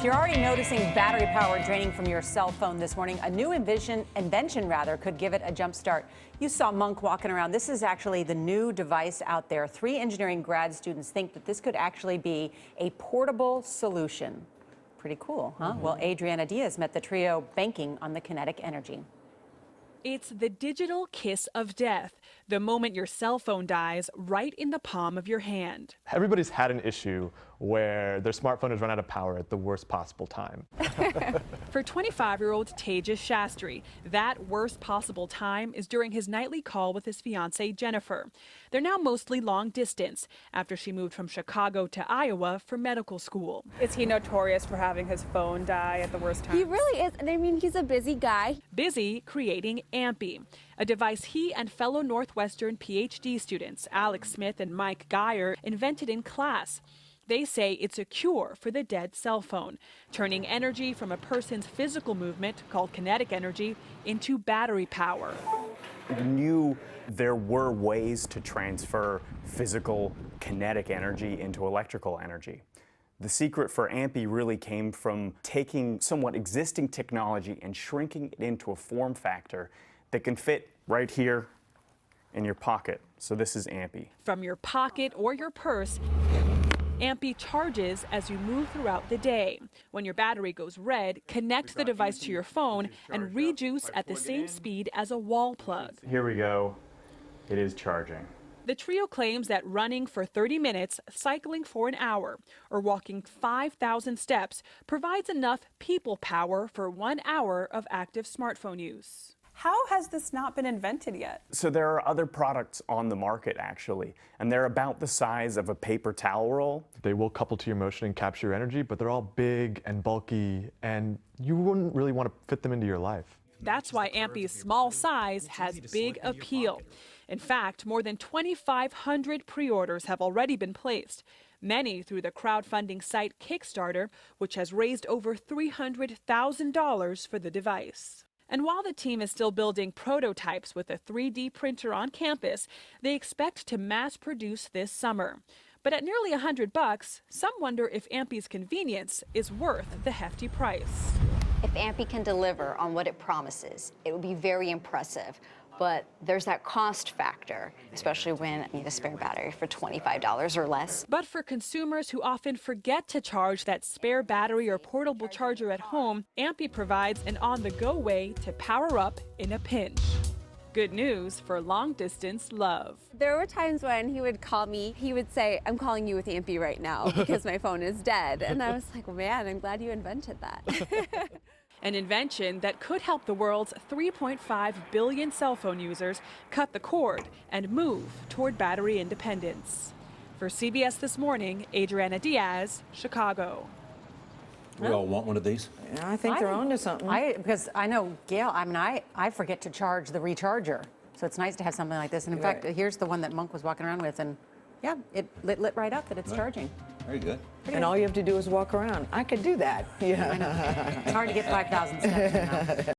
If you're already noticing battery power draining from your cell phone this morning, a new invention could give it a jump start. You saw Monk walking around. This is actually the new device out there. 3 engineering grad students think that this could actually be a portable solution. Pretty cool, huh? Well, Adriana Diaz met the trio banking on the kinetic energy. It's the digital kiss of death, the moment your cell phone dies right in the palm of your hand. Everybody's had an issue where their smartphone has run out of power at the worst possible time. For 25-year-old Tejas Shastri, that worst possible time is during his nightly call with his fiancée Jennifer. They're now mostly long distance after she moved from Chicago to Iowa for medical school. Is he notorious for having his phone die at the worst times? He really is. I mean, he's a busy guy. Busy creating AMPY, a device he and fellow Northwestern PhD students Alex Smith and Mike Geyer invented in class. They say it's a cure for the dead cell phone, turning energy from a person's physical movement, called kinetic energy, into battery power. We knew there were ways to transfer physical kinetic energy into electrical energy. The secret for AMPY really came from taking somewhat existing technology and shrinking it into a form factor that can fit right here in your pocket. So this is AMPY. From your pocket or your purse, AMPY charges as you move throughout the day. When your battery goes red, connect the device to your phone and rejuice at the same speed as a wall plug. Here we go. It is charging. The trio claims that running for 30 minutes, cycling for an hour, or walking 5,000 steps provides enough people power for 1 hour of active smartphone use. How has this not been invented yet? So there are other products on the market, actually, and they're about the size of a paper towel roll. They will couple to your motion and capture your energy, but they're all big and bulky, and you wouldn't really want to fit them into your life. That's why AMPY's small size has big appeal. In fact, more than 2,500 pre-orders have already been placed, many through the crowdfunding site Kickstarter, which has raised over $300,000 for the device. And while the team is still building prototypes with a 3D printer on campus, they expect to mass produce this summer. But at nearly $100, some wonder if AMPY's convenience is worth the hefty price. If AMPY can deliver on what it promises, it would be very impressive. But there's that cost factor, especially when you need a spare battery for $25 or less. But for consumers who often forget to charge that spare battery or portable charger at home, AMPY provides an on-the-go way to power up in a pinch. Good news for long-distance love. There were times when he would call me, he would say, "I'm calling you with AMPY right now because my phone is dead." And I was like, man, I'm glad you invented that. An invention that could help the world's 3.5 billion cell phone users cut the cord and move toward battery independence. For CBS This Morning, Adriana Diaz, Chicago. We all want one of these. I think they're on to something. Because I know, Gail, I forget to charge the recharger. So it's nice to have something like this. And in fact, here's the one that Monk was walking around with. And yeah, it lit right up that it's charging. Very good. And all you have to do is walk around. I could do that. Yeah. I know. It's hard to get 5,000 steps.